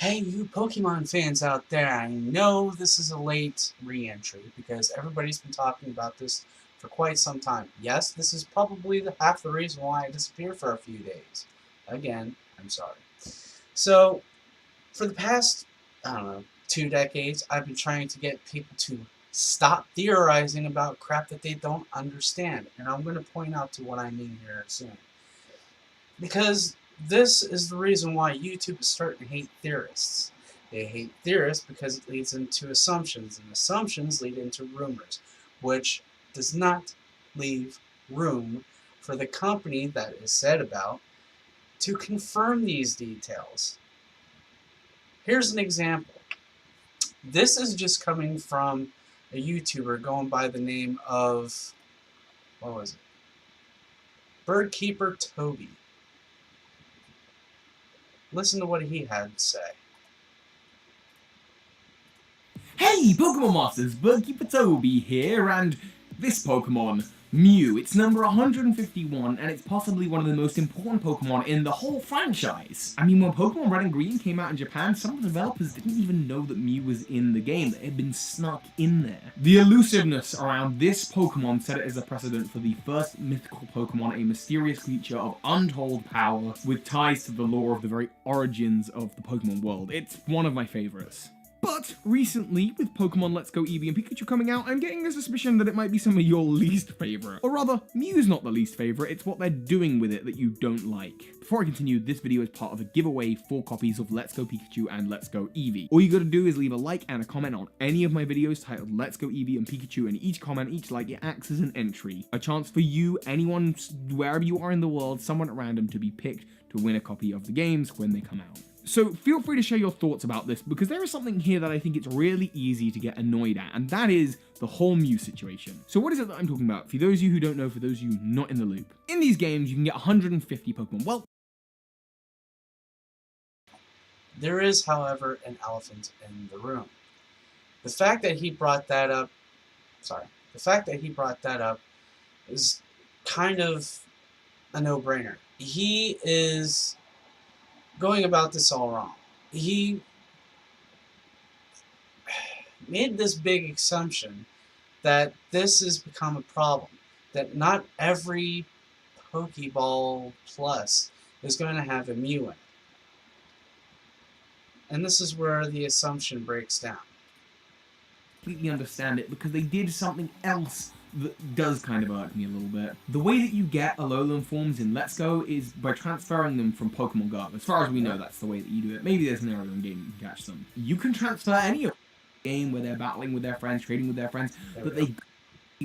Hey, you Pokemon fans out there, I know this is a late re-entry because everybody's been talking about this for quite some time. Yes, this is probably half the reason why I disappeared for a few days. Again, I'm sorry. So, for the past, I don't know, 2 decades, I've been trying to get people to stop theorizing about crap that they don't understand. And I'm going to point out to what I mean here soon. Because this is the reason why YouTube is starting to hate theorists. They hate theorists because it leads into assumptions, and assumptions lead into rumors, which does not leave room for the company that is said about to confirm these details. Here's an example. This is just coming from a YouTuber going by the name of, what was it? Birdkeeper Toby. Listen to what he had to say. Hey Pokemon Masters, Birdkeeper Toby here, and this Pokemon, Mew, it's number 151, and it's possibly one of the most important Pokemon in the whole franchise. I mean, when Pokemon Red and Green came out in Japan, some of the developers didn't even know that Mew was in the game, that it had been snuck in there. The elusiveness around this Pokemon set it as a precedent for the first mythical Pokemon, a mysterious creature of untold power, with ties to the lore of the very origins of the Pokemon world. It's one of my favorites. But recently, with Pokemon Let's Go Eevee and Pikachu coming out, I'm getting a suspicion that it might be some of your least favourite. Or rather, Mew's not the least favourite, it's what they're doing with it that you don't like. Before I continue, this video is part of a giveaway for copies of Let's Go Pikachu and Let's Go Eevee. All you gotta do is leave a like and a comment on any of my videos titled Let's Go Eevee and Pikachu, and each comment, each like, it acts as an entry. A chance for you, anyone, wherever you are in the world, someone at random to be picked to win a copy of the games when they come out. So feel free to share your thoughts about this, because there is something here that I think it's really easy to get annoyed at, and that is the whole Mew situation. So what is it that I'm talking about? For those of you who don't know, for those of you not in the loop. In these games, you can get 150 Pokemon. Well, there is, however, an elephant in the room. The fact that he brought that up, is kind of a no-brainer. He is going about this all wrong. He made this big assumption that this has become a problem, that not every Pokeball Plus is going to have a Mew in it. And this is where the assumption breaks down. Completely understand it, because they did something else that does kind of irk me a little bit. The way that you get Alolan forms in Let's Go is by transferring them from Pokemon Go. As far as we know, that's the way that you do it. Maybe there's an area in game you can catch them. You can transfer any of the game where they're battling with their friends, trading with their friends, but they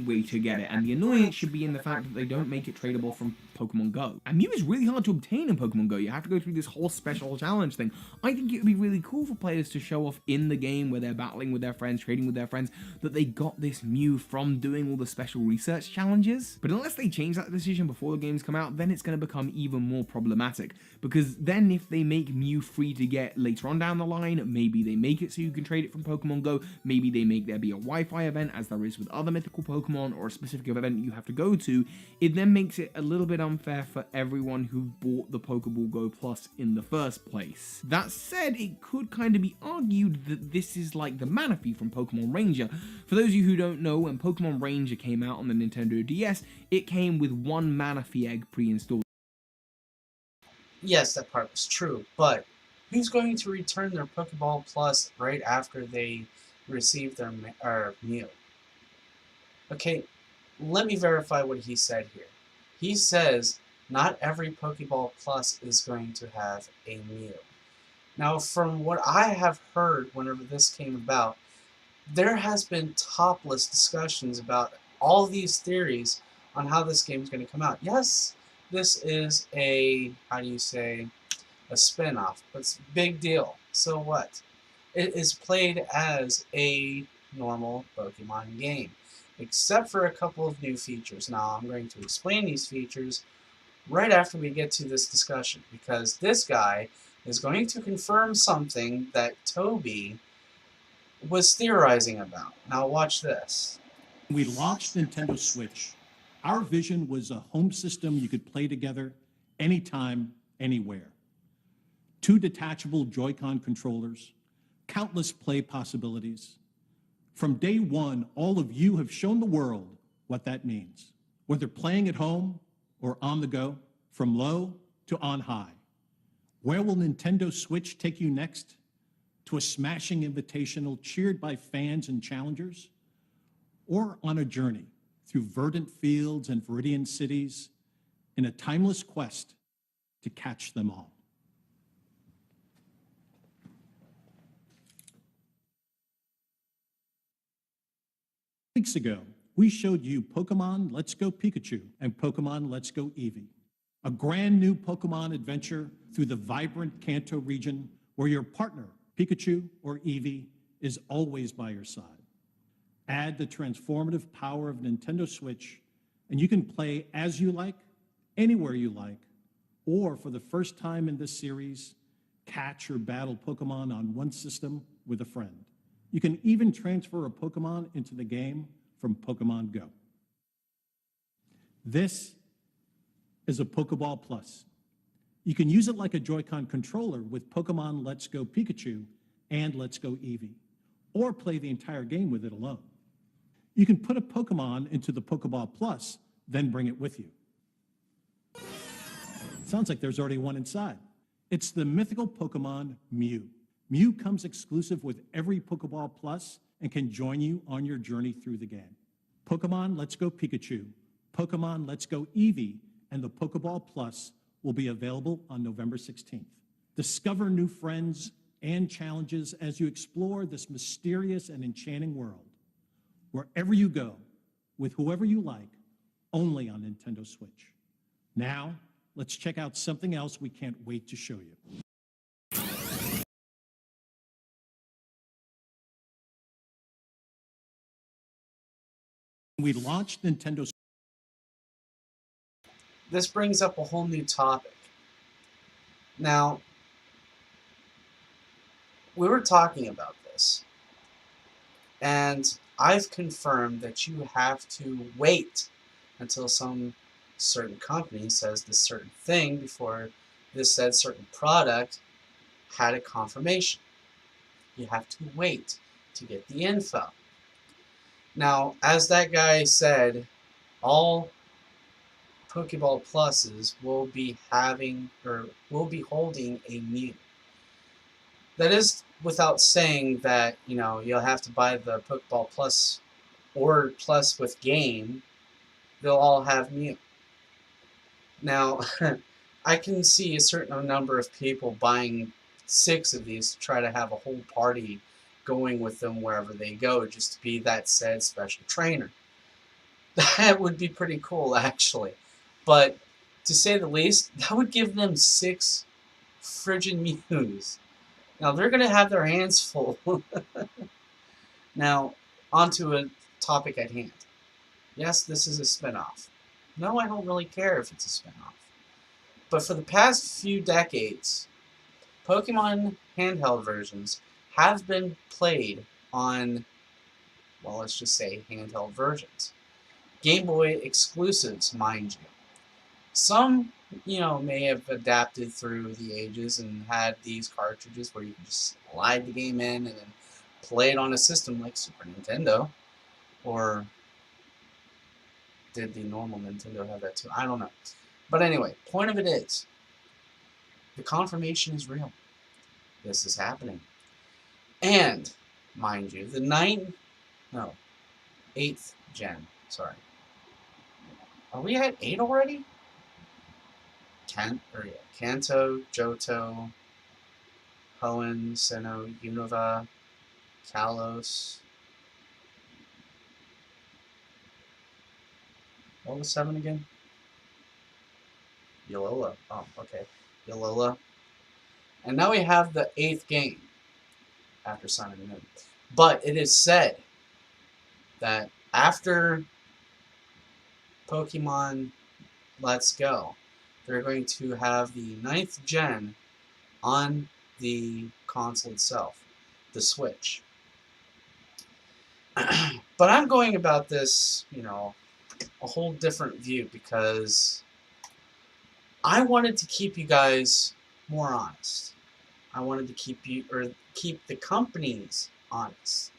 way to get it, and the annoyance should be in the fact that they don't make it tradable from Pokemon Go. And Mew is really hard to obtain in Pokemon Go. You have to go through this whole special challenge thing. I think it would be really cool for players to show off in the game where they're battling with their friends, trading with their friends, that they got this Mew from doing all the special research challenges. But unless they change that decision before the games come out, then it's going to become even more problematic. Because then if they make Mew free to get later on down the line, maybe they make it so you can trade it from Pokemon Go, maybe they make there be a Wi-Fi event as there is with other mythical Pokemon, or a specific event you have to go to, it then makes it a little bit unfair for everyone who bought the Pokeball Go Plus in the first place. That said, it could kind of be argued that this is like the Manaphy from Pokemon Ranger. For those of you who don't know, when Pokemon Ranger came out on the Nintendo DS, it came with one Manaphy egg pre-installed. Yes, that part was true, but who's going to return their Pokeball Plus right after they receive their Mew? Okay, let me verify what he said here. He says not every Pokeball Plus is going to have a Mew. Now, from what I have heard whenever this came about, there has been topless discussions about all these theories on how this game is going to come out. Yes, this is a, how do you say, a spin-off, but it's a big deal. So what? It is played as a normal Pokemon game, except for a couple of new features. Now, I'm going to explain these features right after we get to this discussion, because this guy is going to confirm something that Toby was theorizing about. Now, watch this. We launched Nintendo Switch. Our vision was a home system you could play together anytime, anywhere. 2 detachable Joy-Con controllers, countless play possibilities. From day one, all of you have shown the world what that means. Whether playing at home or on the go, from low to on high. Where will Nintendo Switch take you next? To a smashing invitational cheered by fans and challengers? Or on a journey through verdant fields and Viridian cities in a timeless quest to catch them all? Weeks ago, we showed you Pokemon Let's Go Pikachu and Pokemon Let's Go Eevee, a brand new Pokemon adventure through the vibrant Kanto region where your partner, Pikachu or Eevee, is always by your side. Add the transformative power of Nintendo Switch, and you can play as you like, anywhere you like, or for the first time in this series, catch or battle Pokemon on one system with a friend. You can even transfer a Pokemon into the game from Pokemon Go. This is a Pokeball Plus. You can use it like a Joy-Con controller with Pokemon Let's Go Pikachu and Let's Go Eevee, or play the entire game with it alone. You can put a Pokemon into the Pokeball Plus, then bring it with you. Sounds like there's already one inside. It's the mythical Pokemon Mew. Mew comes exclusive with every Pokeball Plus and can join you on your journey through the game. Pokemon Let's Go Pikachu, Pokemon Let's Go Eevee, and the Pokeball Plus will be available on November 16th. Discover new friends and challenges as you explore this mysterious and enchanting world. Wherever you go, with whoever you like, only on Nintendo Switch. Now, let's check out something else we can't wait to show you. We launched Nintendo. This brings up a whole new topic. Now, we were talking about this, and I've confirmed that you have to wait until some certain company says this certain thing before this said certain product had a confirmation. You have to wait to get the info. Now, as that guy said, all Pokeball Pluses will be having, or will be holding a Mew. That is without saying that, you know, you'll have to buy the Pokeball Plus or Plus with game. They'll all have Mew. Now, I can see a certain number of people buying 6 of these to try to have a whole party going with them wherever they go, just to be that said special trainer. That would be pretty cool, actually. But, to say the least, that would give them 6 frigid Mews. Now, they're going to have their hands full. Now, onto a topic at hand. Yes, this is a spinoff. No, I don't really care if it's a spinoff. But for the past few decades, Pokemon handheld versions have been played on, well, let's just say handheld versions. Game Boy exclusives, mind you. Some, you know, may have adapted through the ages and had these cartridges where you can just slide the game in and then play it on a system like Super Nintendo. Or did the normal Nintendo have that too? I don't know. But anyway, point of it is, the confirmation is real. This is happening. And, mind you, the 8th gen, sorry. Are we at 8 already? Kanto, Johto, Hoenn, Sinnoh, Unova, Kalos. What was 7 again? Alola. Oh, okay. Alola. And now we have the 8th game after Sun and Moon. But it is said that after Pokemon Let's Go, they're going to have the 9th gen on the console itself, the Switch. But I'm going about this, you know, a whole different view, because I wanted to keep you guys more honest. I wanted to keep the companies honest.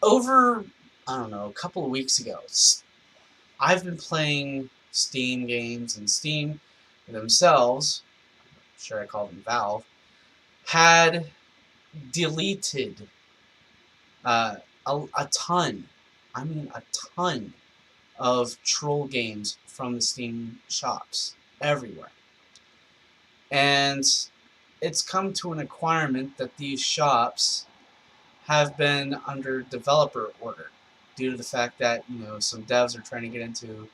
Over, I don't know, a couple of weeks ago, I've been playing Steam games, and Steam themselves, sure I call them Valve, had deleted a ton, I mean a ton, of troll games from the Steam shops everywhere. And it's come to an requirement that these shops have been under developer order due to the fact that, some devs are trying to get into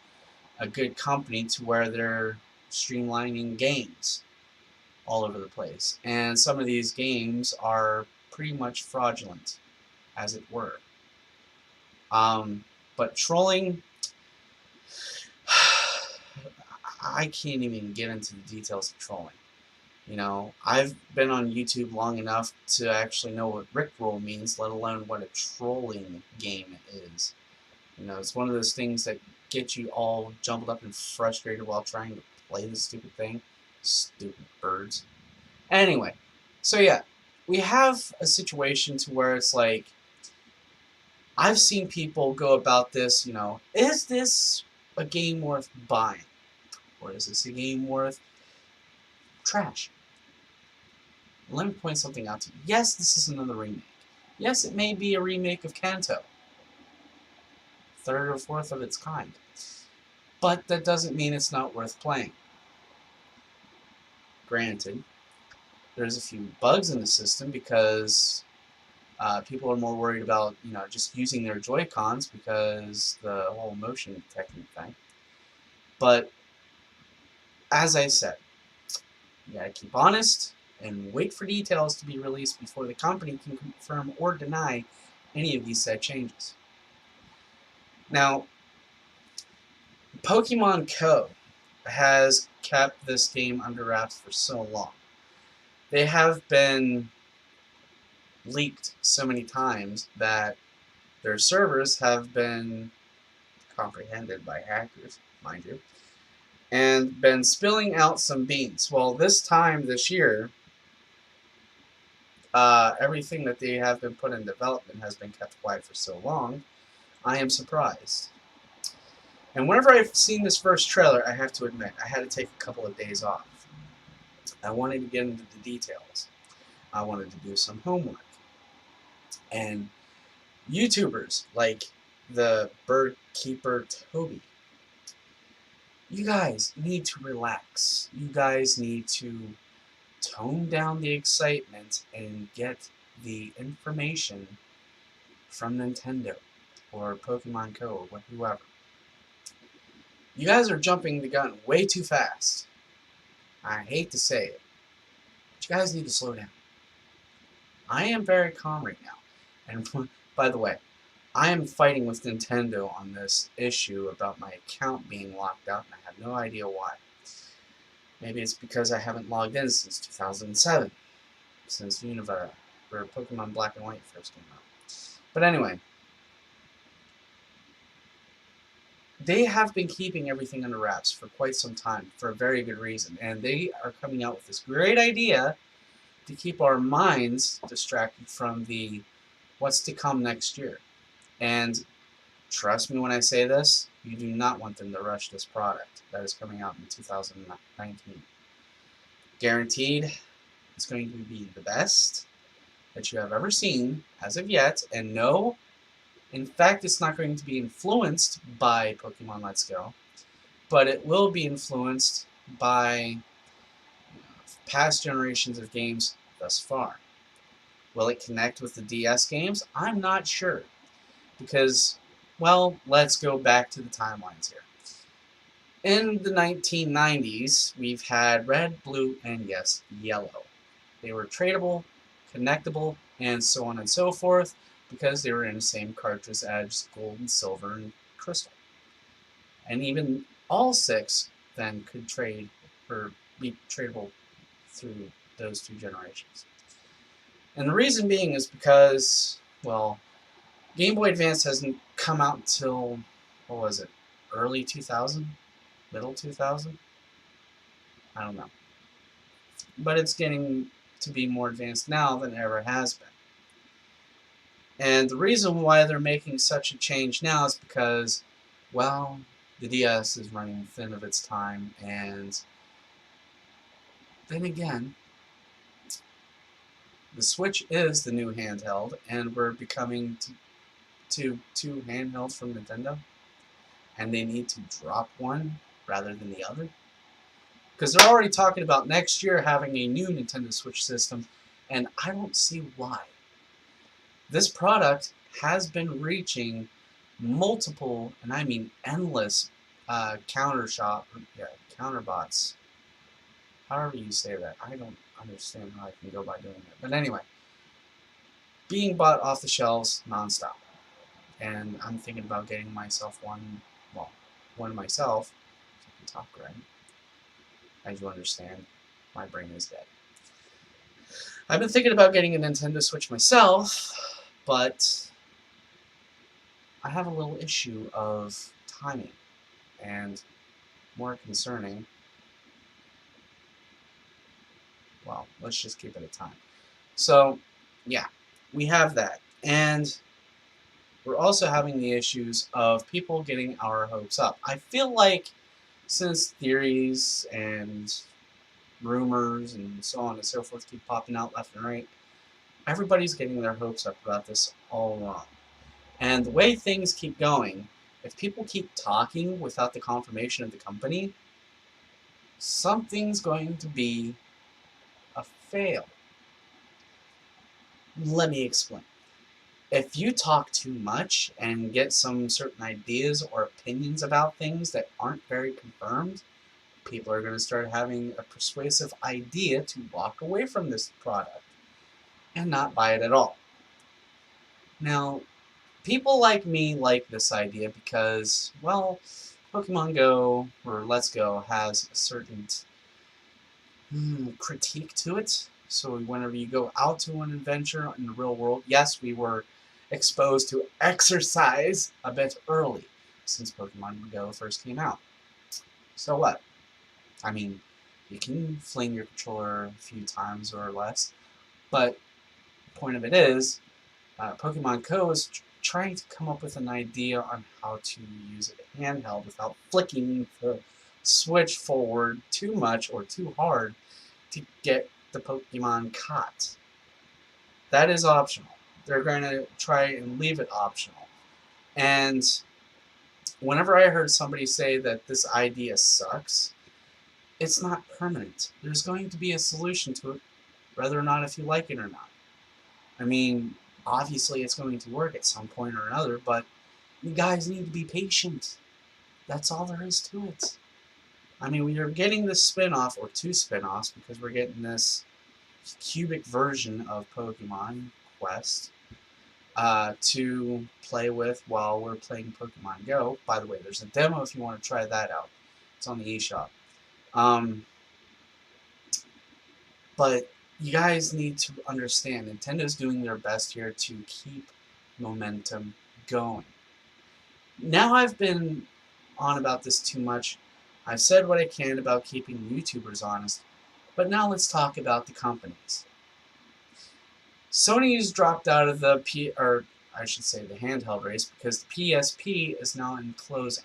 a good company to where they're streamlining games all over the place. And some of these games are pretty much fraudulent, as it were. But trolling, I can't even get into the details of trolling. I've been on YouTube long enough to actually know what Rickroll means, let alone what a trolling game is. It's one of those things that get you all jumbled up and frustrated while trying to play the stupid thing. Stupid birds. Anyway, so yeah, we have a situation to where it's like, I've seen people go about this, is this a game worth buying? Or is this a game worth trash? Let me point something out to you. Yes, this is another remake. Yes, it may be a remake of Kanto. Third or fourth of its kind. But that doesn't mean it's not worth playing. Granted, there's a few bugs in the system because people are more worried about, just using their Joy-Cons because the whole motion technique thing. But, as I said, you gotta keep honest and wait for details to be released before the company can confirm or deny any of these said changes. Now, Pokemon Co. has kept this game under wraps for so long. They have been leaked so many times that their servers have been comprehended by hackers, mind you, and been spilling out some beans. Well, this year, everything that they have been put in development has been kept quiet for so long. I am surprised. And whenever I've seen this first trailer, I have to admit, I had to take a couple of days off. I wanted to get into the details. I wanted to do some homework. And YouTubers like the Bird Keeper Toby, you guys need to relax. You guys need to tone down the excitement and get the information from Nintendo or Pokemon Co. or whoever. You guys are jumping the gun way too fast. I hate to say it, but you guys need to slow down. I am very calm right now. And by the way, I am fighting with Nintendo on this issue about my account being locked out, and I have no idea why. Maybe it's because I haven't logged in since 2007, since Univera, where Pokemon Black and White first came out. But anyway, they have been keeping everything under wraps for quite some time, for a very good reason, and they are coming out with this great idea to keep our minds distracted from the what's to come next year. And trust me when I say this, you do not want them to rush this product that is coming out in 2019. Guaranteed, it's going to be the best that you have ever seen as of yet, and no, in fact, it's not going to be influenced by Pokemon Let's Go, but it will be influenced by past generations of games thus far. Will it connect with the DS games? I'm not sure. Because, well, let's go back to the timelines here. In the 1990s, we've had red, blue, and yes, yellow. They were tradable, connectable, and so on and so forth, because they were in the same cartridge as gold and silver and crystal. And even all six then could trade or be tradable through those two generations. And the reason being is because, well, Game Boy Advance hasn't come out until, what was it, early 2000? Middle 2000? I don't know. but it's getting to be more advanced now than it ever has been. And the reason why they're making such a change now is because, well, the DS is running thin of its time, and then again, the Switch is the new handheld, and we're becoming to two handhelds from Nintendo, and they need to drop one rather than the other. Because they're already talking about next year having a new Nintendo Switch system, and I don't see why. This product has been reaching multiple, and I mean endless, counterbots. However you say that. I don't understand how I can go by doing that. But anyway, being bought off the shelves nonstop. And I'm thinking about getting myself one myself, so I can talk right. As you understand, my brain is dead. I've been thinking about getting a Nintendo Switch myself, but I have a little issue of timing, and more concerning, well, let's just keep it at time. So, yeah, we have that. And we're also having the issues of people getting our hopes up. I feel like since theories and rumors and so on and so forth keep popping out left and right, everybody's getting their hopes up about this all wrong. And the way things keep going, if people keep talking without the confirmation of the company, something's going to be a fail. Let me explain. If you talk too much and get some certain ideas or opinions about things that aren't very confirmed, people are going to start having a persuasive idea to walk away from this product and not buy it at all. Now, people like me like this idea because, well, Pokemon Go or Let's Go has a certain critique to it. So whenever you go out to an adventure in the real world, yes, we were exposed to exercise a bit early since Pokemon Go first came out. So what? I mean, you can fling your controller a few times or less, but the point of it is, Pokemon Go is trying to come up with an idea on how to use a handheld without flicking the Switch forward too much or too hard to get the Pokemon caught. That is optional. They're going to try and leave it optional. And whenever I heard somebody say that this idea sucks, it's not permanent. There's going to be a solution to it, whether or not if you like it or not. I mean, obviously it's going to work at some point or another, but you guys need to be patient. That's all there is to it. I mean, we are getting this spin-off, or two spin-offs, because we're getting this cubic version of Pokemon Quest to play with while we're playing Pokemon Go. By the way, there's a demo if you want to try that out. It's on the eShop. But you guys need to understand, Nintendo's doing their best here to keep momentum going. Now I've been on about this too much. I've said what I can about keeping YouTubers honest, but now let's talk about the companies. Sony's dropped out of the the handheld race because the PSP is now in closing.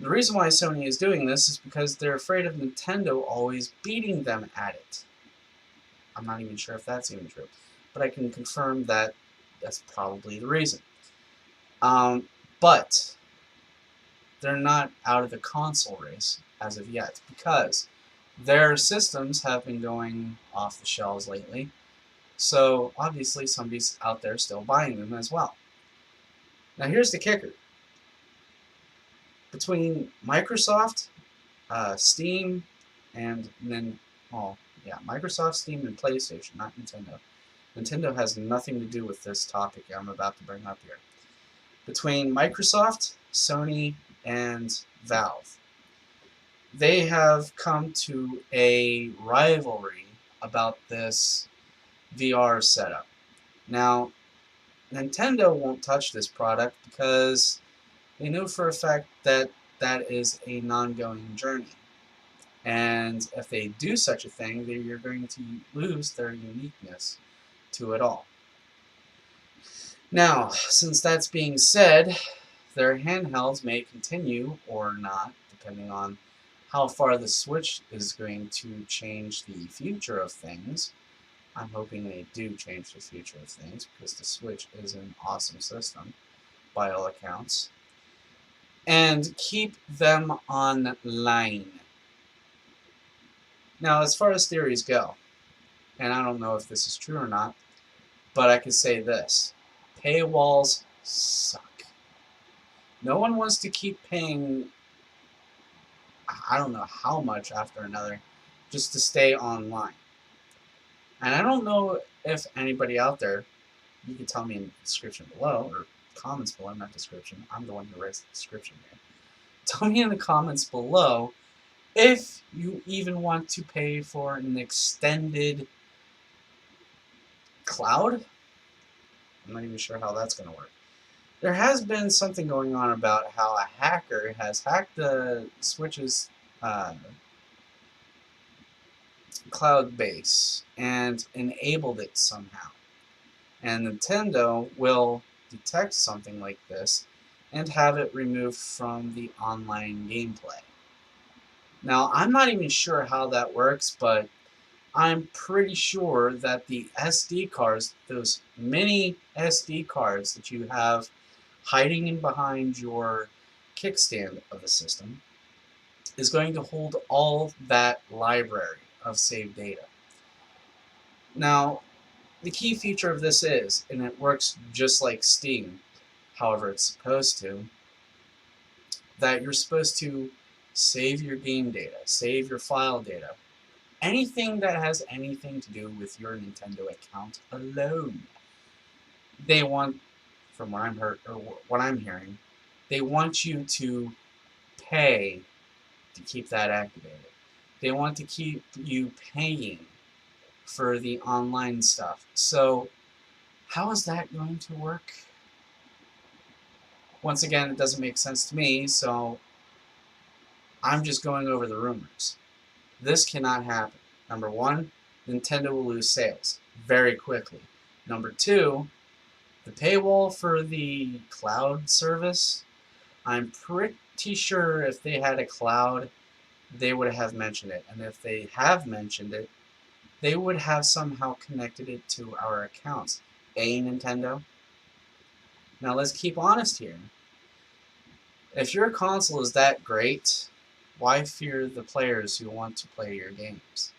The reason why Sony is doing this is because they're afraid of Nintendo always beating them at it. I'm not even sure if that's even true, but I can confirm that that's probably the reason. But they're not out of the console race as of yet because their systems have been going off the shelves lately. So obviously somebody's out there still buying them as well. Now here's the kicker. Between Microsoft, Steam, and then, Microsoft, Steam, and PlayStation, not Nintendo. Nintendo has nothing to do with this topic I'm about to bring up here. Between Microsoft, Sony, and Valve, they have come to a rivalry about this VR setup. Now, Nintendo won't touch this product because they know for a fact that that is a non-going journey. And if they do such a thing, then you're going to lose their uniqueness to it all. Now, since that's being said, their handhelds may continue or not, depending on how far the Switch is going to change the future of things. I'm hoping they do change the future of things, because the Switch is an awesome system, by all accounts. And keep them online. Now, as far as theories go, and I don't know if this is true or not, but I can say this. Paywalls suck. No one wants to keep paying, I don't know how much after another, just to stay online. And I don't know if anybody out there, you can tell me in the description below, or comments below, not description. I'm the one who writes the description here. Tell me in the comments below if you even want to pay for an extended cloud. I'm not even sure how that's going to work. There has been something going on about how a hacker has hacked the Switch's cloud base and enabled it somehow. And Nintendo will detect something like this and have it removed from the online gameplay. Now, I'm not even sure how that works, but I'm pretty sure that the SD cards, those mini SD cards that you have hiding in behind your kickstand of the system, is going to hold all that library of saved data. Now, the key feature of this is, and it works just like Steam, however it's supposed to, that you're supposed to save your game data, save your file data, anything that has anything to do with your Nintendo account alone. They want, from what I'm hearing, they want you to pay to keep that activated. They want to keep you paying for the online stuff. So, how is that going to work? Once again, it doesn't make sense to me, so I'm just going over the rumors. This cannot happen. Number one, Nintendo will lose sales very quickly. Number two, the paywall for the cloud service, I'm pretty sure if they had a cloud, they would have mentioned it. And if they have mentioned it, they would have somehow connected it to our accounts. Nintendo? Now let's keep honest here. If your console is that great, why fear the players who want to play your games?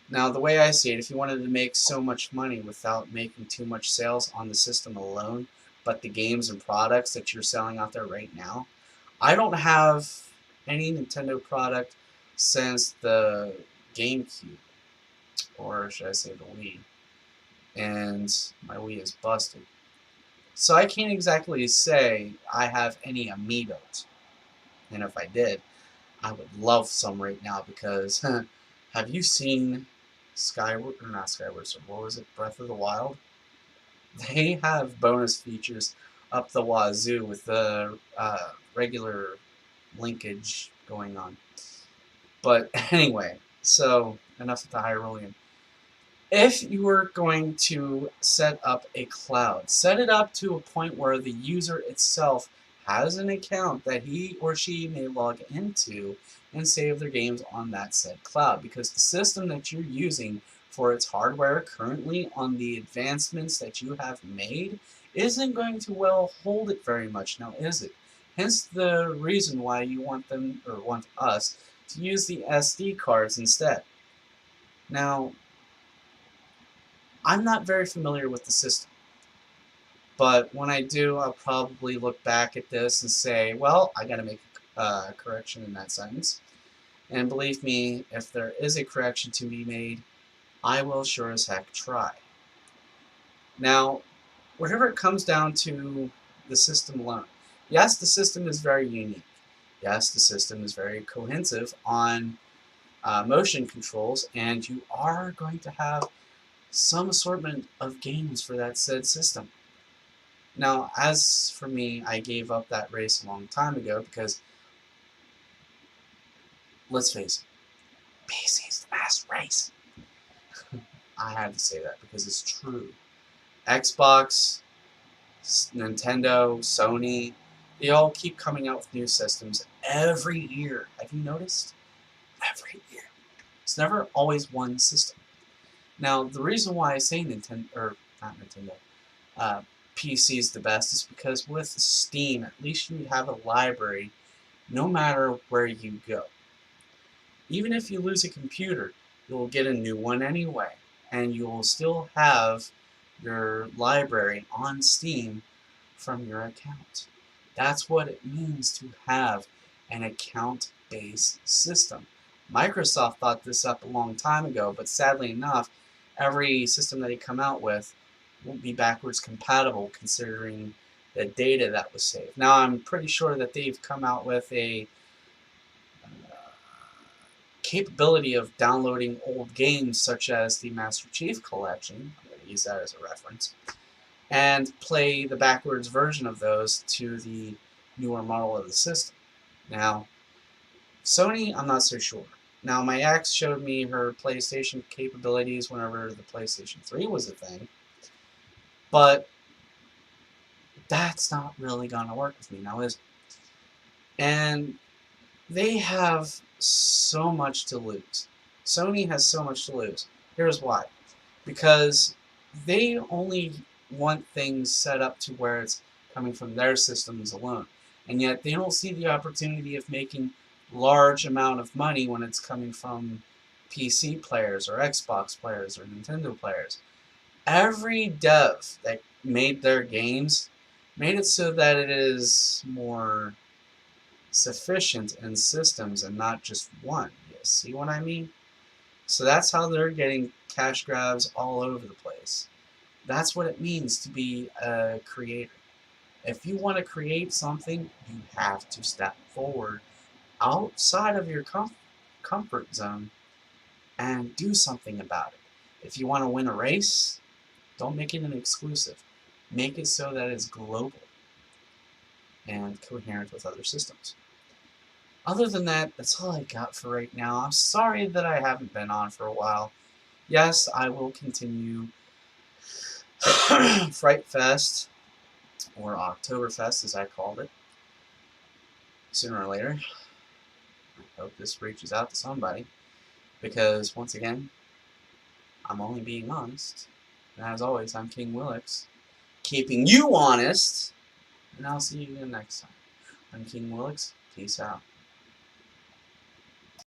Now, the way I see it, if you wanted to make so much money without making too much sales on the system alone, but the games and products that you're selling out there right now, I don't have any Nintendo product since the GameCube, or should I say the Wii, and my Wii is busted. So I can't exactly say I have any Amiibos, and if I did, I would love some right now, because have you seen Skyward, or not Skyward Sword, what was it, Breath of the Wild? They have bonus features up the wazoo with the regular linkage going on. But anyway, so enough of the Hyrulean. If you were going to set up a cloud, set it up to a point where the user itself has an account that he or she may log into and save their games on that said cloud, because the system that you're using for its hardware currently on the advancements that you have made isn't going to well hold it very much now, is it? Hence the reason why you want them, or want us, to use the SD cards instead. Now, I'm not very familiar with the system, but when I do, I'll probably look back at this and say, well, I gotta make a correction in that sentence. And believe me, if there is a correction to be made, I will sure as heck try. Now, whatever it comes down to the system alone, yes, the system is very unique. Yes, the system is very cohesive on motion controls, and you are going to have some assortment of games for that said system. Now, as for me, I gave up that race a long time ago because, let's face it, PC's the master race. I had to say that because it's true. Xbox, Nintendo, Sony, they all keep coming out with new systems every year. Have you noticed? Every year. It's never always one system. Now, the reason why I say Nintendo, or not Nintendo, PC is the best is because with Steam, at least you have a library no matter where you go. Even if you lose a computer, you'll get a new one anyway, and you'll still have your library on Steam from your account. That's what it means to have an account-based system. Microsoft thought this up a long time ago, but sadly enough, every system that they come out with won't be backwards compatible considering the data that was saved. Now, I'm pretty sure that they've come out with a capability of downloading old games such as the Master Chief Collection, I'm going to use that as a reference, and play the backwards version of those to the newer model of the system. Now, Sony, I'm not so sure. Now, my ex showed me her PlayStation capabilities whenever the PlayStation 3 was a thing, but that's not really going to work with me now, is it? And they have so much to lose. Sony has so much to lose. Here's why. Because they only want things set up to where it's coming from their systems alone. And yet they don't see the opportunity of making large amount of money when it's coming from PC players or Xbox players or Nintendo players. Every dev that made their games made it so that it is more sufficient in systems and not just one. You see what I mean? So that's how they're getting cash grabs all over the place. That's what it means to be a creator. If you want to create something, you have to step forward outside of your comfort zone and do something about it. If you want to win a race, don't make it an exclusive. Make it so that it's global and coherent with other systems. Other than that, that's all I got for right now. I'm sorry that I haven't been on for a while. Yes, I will continue Fright Fest, or Oktoberfest as I called it, sooner or later. I hope this reaches out to somebody, because once again, I'm only being honest. And as always, I'm King Willix, keeping you honest, and I'll see you again next time. I'm King Willix. Peace out.